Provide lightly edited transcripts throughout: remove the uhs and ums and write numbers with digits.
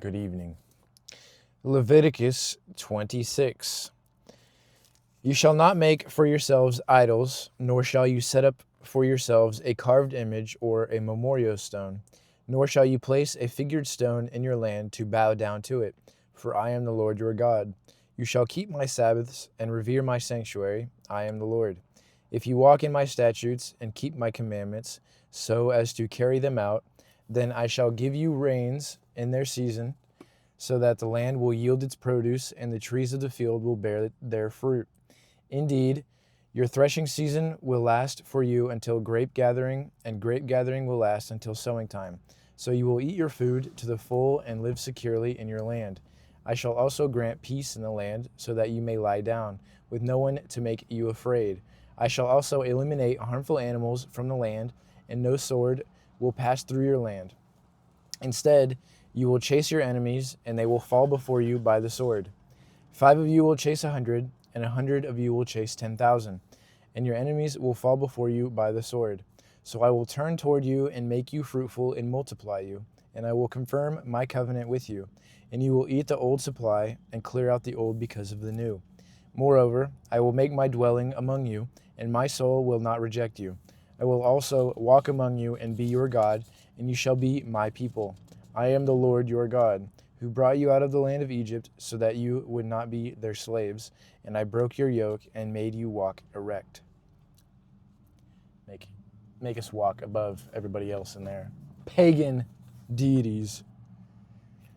Good evening. Leviticus 26. You shall not make for yourselves idols, nor shall you set up for yourselves a carved image or a memorial stone, nor shall you place a figured stone in your land to bow down to it, for I am the Lord your God. You shall keep my Sabbaths and revere my sanctuary. I am the Lord. If you walk in my statutes and keep my commandments, so as to carry them out, then I shall give you rains in their season, so that the land will yield its produce and the trees of the field will bear their fruit. Indeed, your threshing season will last for you until grape gathering, and grape gathering will last until sowing time. So you will eat your food to the full and live securely in your land. I shall also grant peace in the land, so that you may lie down, with no one to make you afraid. I shall also eliminate harmful animals from the land, and no sword will pass through your land. Instead, you will chase your enemies, and they will fall before you by the sword. 5 of you will chase 100, and 100 of you will chase 10,000, and your enemies will fall before you by the sword. So I will turn toward you and make you fruitful and multiply you, and I will confirm my covenant with you, and you will eat the old supply and clear out the old because of the new. Moreover, I will make my dwelling among you, and my soul will not reject you. I will also walk among you and be your God, and you shall be my people. I am the Lord your God, who brought you out of the land of Egypt so that you would not be their slaves, and I broke your yoke and made you walk erect. Make us walk above everybody else in there. Pagan deities.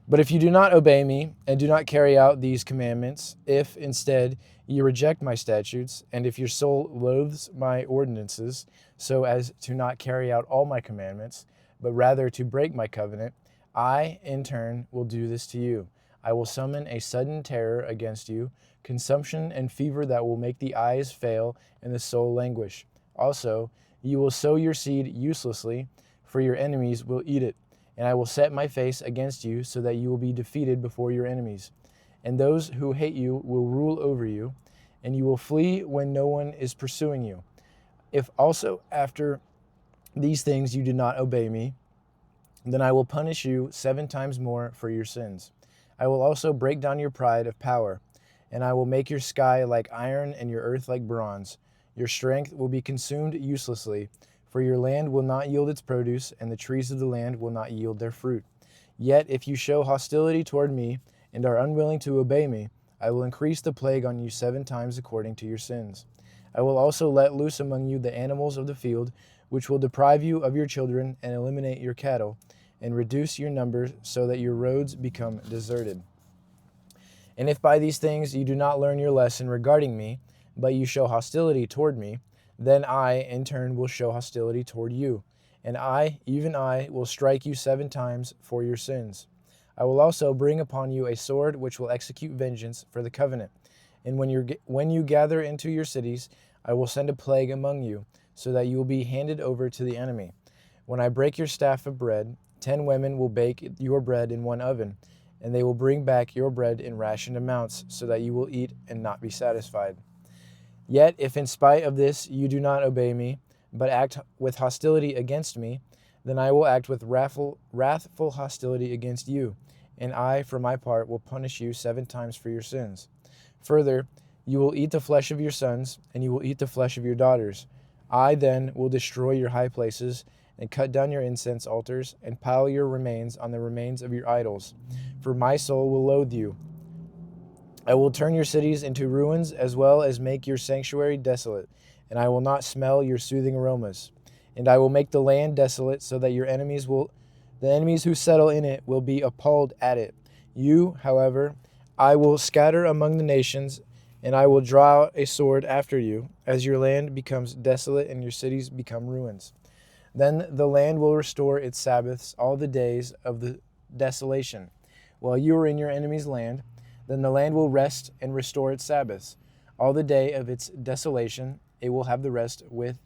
But if you do not obey me and do not carry out these commandments, if instead you reject my statutes, and if your soul loathes my ordinances, so as to not carry out all my commandments, but rather to break my covenant, I, in turn, will do this to you. I will summon a sudden terror against you, consumption and fever that will make the eyes fail and the soul languish. Also, you will sow your seed uselessly, for your enemies will eat it. And I will set my face against you so that you will be defeated before your enemies. And those who hate you will rule over you, and you will flee when no one is pursuing you. If also after these things you do not obey me, then I will punish you 7 times more for your sins. I will also break down your pride of power, and I will make your sky like iron and your earth like bronze. Your strength will be consumed uselessly, for your land will not yield its produce, and the trees of the land will not yield their fruit. Yet if you show hostility toward me and are unwilling to obey me, I will increase the plague on you 7 times according to your sins. I will also let loose among you the animals of the field, which will deprive you of your children and eliminate your cattle, and reduce your numbers so that your roads become deserted. And if by these things you do not learn your lesson regarding me, but you show hostility toward me, then I, in turn, will show hostility toward you, and I, even I, will strike you 7 times for your sins. I will also bring upon you a sword which will execute vengeance for the covenant. And when you gather into your cities, I will send a plague among you, so that you will be handed over to the enemy. When I break your staff of bread, 10 women will bake your bread in one oven, and they will bring back your bread in rationed amounts, so that you will eat and not be satisfied. Yet, if in spite of this you do not obey me, but act with hostility against me, then I will act with wrathful hostility against you, and I, for my part, will punish you 7 times for your sins. Further, you will eat the flesh of your sons, and you will eat the flesh of your daughters. I then will destroy your high places, and cut down your incense altars, and pile your remains on the remains of your idols. For my soul will loathe you. I will turn your cities into ruins, as well as make your sanctuary desolate, and I will not smell your soothing aromas. And I will make the land desolate, so that the enemies who settle in it will be appalled at it. You, however, I will scatter among the nations, and I will draw out a sword after you, as your land becomes desolate and your cities become ruins. Then the land will restore its Sabbaths all the days of the desolation, while you are in your enemy's land. Then the land will rest and restore its Sabbaths. All the day of its desolation, it will have the rest with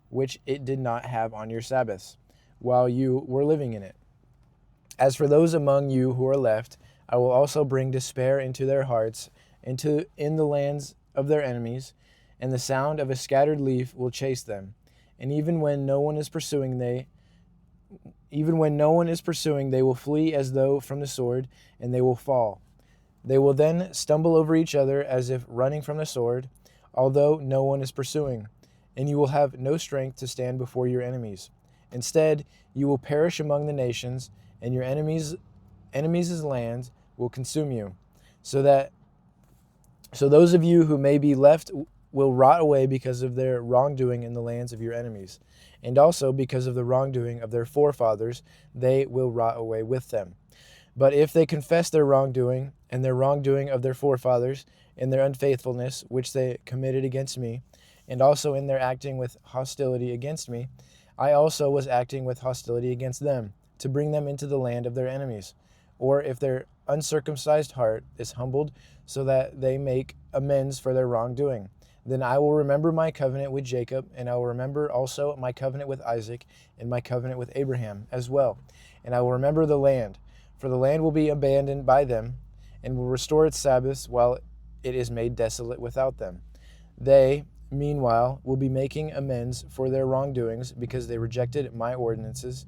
which it did not have on your Sabbaths, while you were living in it. As for those among you who are left, I will also bring despair into their hearts, in the lands of their enemies, and the sound of a scattered leaf will chase them. And even when no one is pursuing, Even when no one is pursuing, they will flee as though from the sword, and they will fall. They will then stumble over each other as if running from the sword, although no one is pursuing, and you will have no strength to stand before your enemies. Instead, you will perish among the nations, and your enemies' land will consume you, so those of you who may be left will rot away because of their wrongdoing in the lands of your enemies, and also because of the wrongdoing of their forefathers, they will rot away with them. But if they confess their wrongdoing and their wrongdoing of their forefathers, in their unfaithfulness which they committed against me, and also in their acting with hostility against me, I also was acting with hostility against them, to bring them into the land of their enemies. Or if their uncircumcised heart is humbled so that they make amends for their wrongdoing, then I will remember my covenant with Jacob, and I will remember also my covenant with Isaac, and my covenant with Abraham as well. And I will remember the land, for the land will be abandoned by them, and will restore its Sabbaths while it is made desolate without them. They, meanwhile, will be making amends for their wrongdoings, because they rejected my ordinances,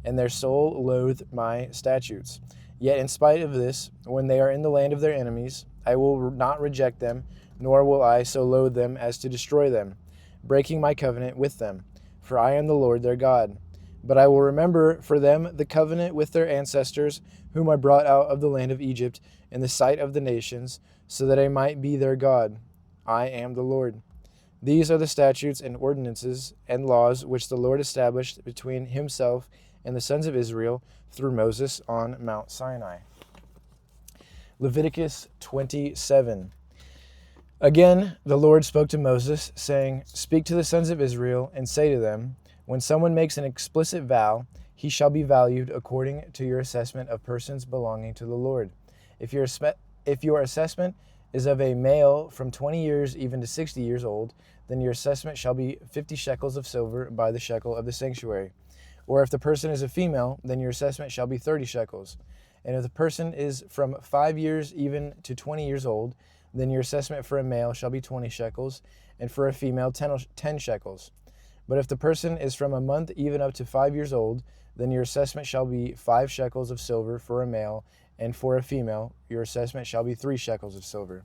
and their soul loathed my statutes. Yet in spite of this, when they are in the land of their enemies, I will not reject them, nor will I so loathe them as to destroy them, breaking my covenant with them, for I am the Lord their God. But I will remember for them the covenant with their ancestors, whom I brought out of the land of Egypt in the sight of the nations, so that I might be their God. I am the Lord. These are the statutes and ordinances and laws which the Lord established between himself and the sons of Israel through Moses on Mount Sinai. Leviticus 27. Again, the Lord spoke to Moses, saying, Speak to the sons of Israel, and say to them, When someone makes an explicit vow, he shall be valued according to your assessment of persons belonging to the Lord. If your assessment is of a male from 20 years even to 60 years old, then your assessment shall be 50 shekels of silver by the shekel of the sanctuary. Or if the person is a female, then your assessment shall be 30 shekels. And if the person is from 5 years even to 20 years old, then your assessment for a male shall be 20 shekels, and for a female 10 shekels. But if the person is from a month even up to 5 years old, then your assessment shall be 5 shekels of silver for a male, and for a female your assessment shall be 3 shekels of silver.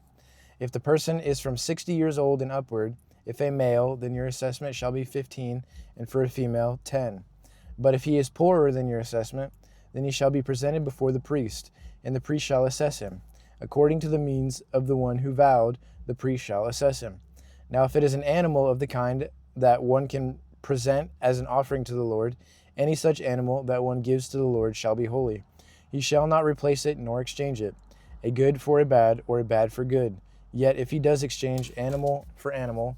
If the person is from 60 years old and upward, if a male, then your assessment shall be 15, and for a female 10. But if he is poorer than your assessment, then he shall be presented before the priest, and the priest shall assess him. According to the means of the one who vowed, the priest shall assess him. Now if it is an animal of the kind that one can present as an offering to the Lord, any such animal that one gives to the Lord shall be holy. He shall not replace it nor exchange it, a good for a bad, or a bad for good. Yet if he does exchange animal for animal,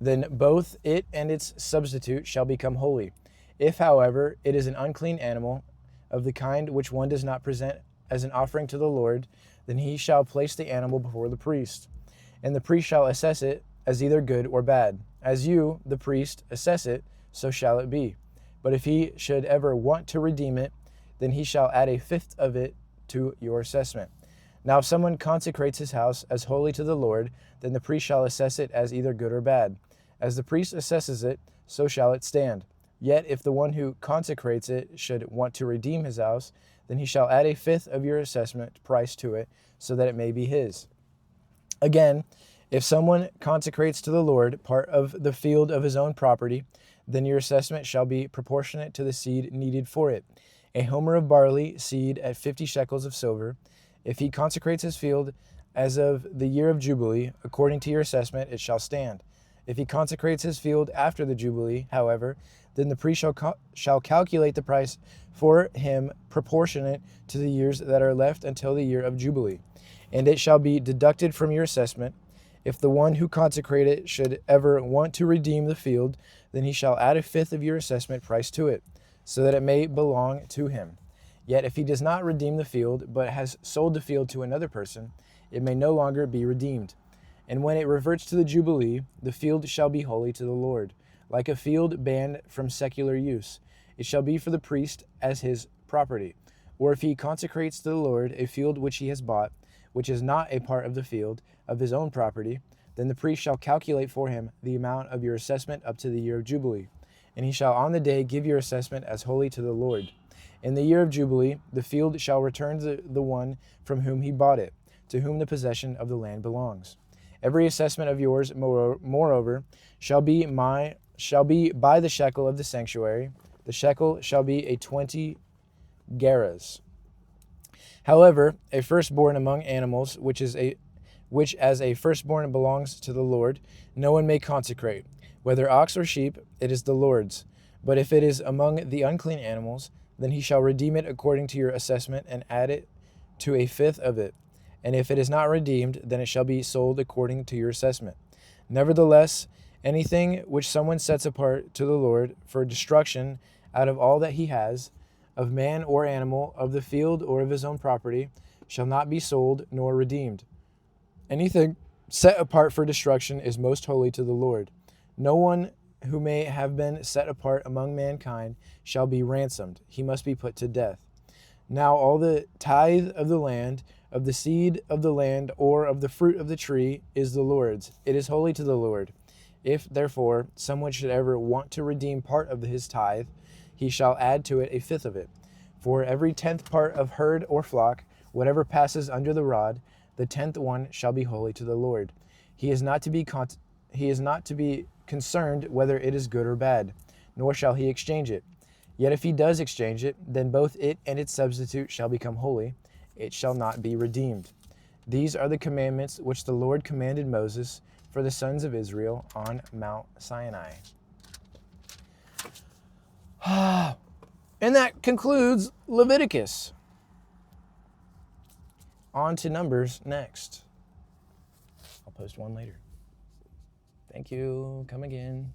then both it and its substitute shall become holy. If, however, it is an unclean animal of the kind which one does not present as an offering to the Lord, then he shall place the animal before the priest, and the priest shall assess it as either good or bad. As you, the priest, assess it, so shall it be. But if he should ever want to redeem it, then he shall add a fifth of it to your assessment. Now if someone consecrates his house as holy to the Lord, then the priest shall assess it as either good or bad. As the priest assesses it, so shall it stand. Yet if the one who consecrates it should want to redeem his house, then he shall add a fifth of your assessment price to it, so that it may be his. Again, if someone consecrates to the Lord part of the field of his own property, then your assessment shall be proportionate to the seed needed for it. A homer of barley seed at 50 shekels of silver. If he consecrates his field as of the year of Jubilee, according to your assessment, it shall stand. If he consecrates his field after the Jubilee, however, then the priest shall calculate the price for him proportionate to the years that are left until the year of Jubilee, and it shall be deducted from your assessment. If the one who consecrated it should ever want to redeem the field, then he shall add a fifth of your assessment price to it, so that it may belong to him. Yet if he does not redeem the field, but has sold the field to another person, it may no longer be redeemed. And when it reverts to the Jubilee, the field shall be holy to the Lord, like a field banned from secular use. It shall be for the priest as his property. Or if he consecrates to the Lord a field which he has bought, which is not a part of the field of his own property, then the priest shall calculate for him the amount of your assessment up to the year of Jubilee. And he shall on the day give your assessment as holy to the Lord. In the year of Jubilee, the field shall return to the one from whom he bought it, to whom the possession of the land belongs. Every assessment of yours, moreover, shall be by the shekel of the sanctuary. The shekel shall be 20 gerahs. However, a firstborn among animals, which as a firstborn belongs to the Lord, no one may consecrate. Whether ox or sheep, it is the Lord's. But if it is among the unclean animals, then he shall redeem it according to your assessment and add it to a fifth of it. And if it is not redeemed, then it shall be sold according to your assessment. Nevertheless, anything which someone sets apart to the Lord for destruction out of all that he has, of man or animal, of the field or of his own property, shall not be sold nor redeemed. Anything set apart for destruction is most holy to the Lord. No one who may have been set apart among mankind shall be ransomed. He must be put to death. Now all the tithe of the land, of the seed of the land, or of the fruit of the tree is the Lord's. It is holy to the Lord. If, therefore, someone should ever want to redeem part of his tithe, he shall add to it a fifth of it. For every 10th part of herd or flock, whatever passes under the rod, the 10th one shall be holy to the Lord. He is not to be concerned whether it is good or bad, nor shall he exchange it. Yet if he does exchange it, then both it and its substitute shall become holy. It shall not be redeemed. These are the commandments which the Lord commanded Moses for the sons of Israel on Mount Sinai. And that concludes Leviticus. On to Numbers next. I'll post one later. Thank you. Come again.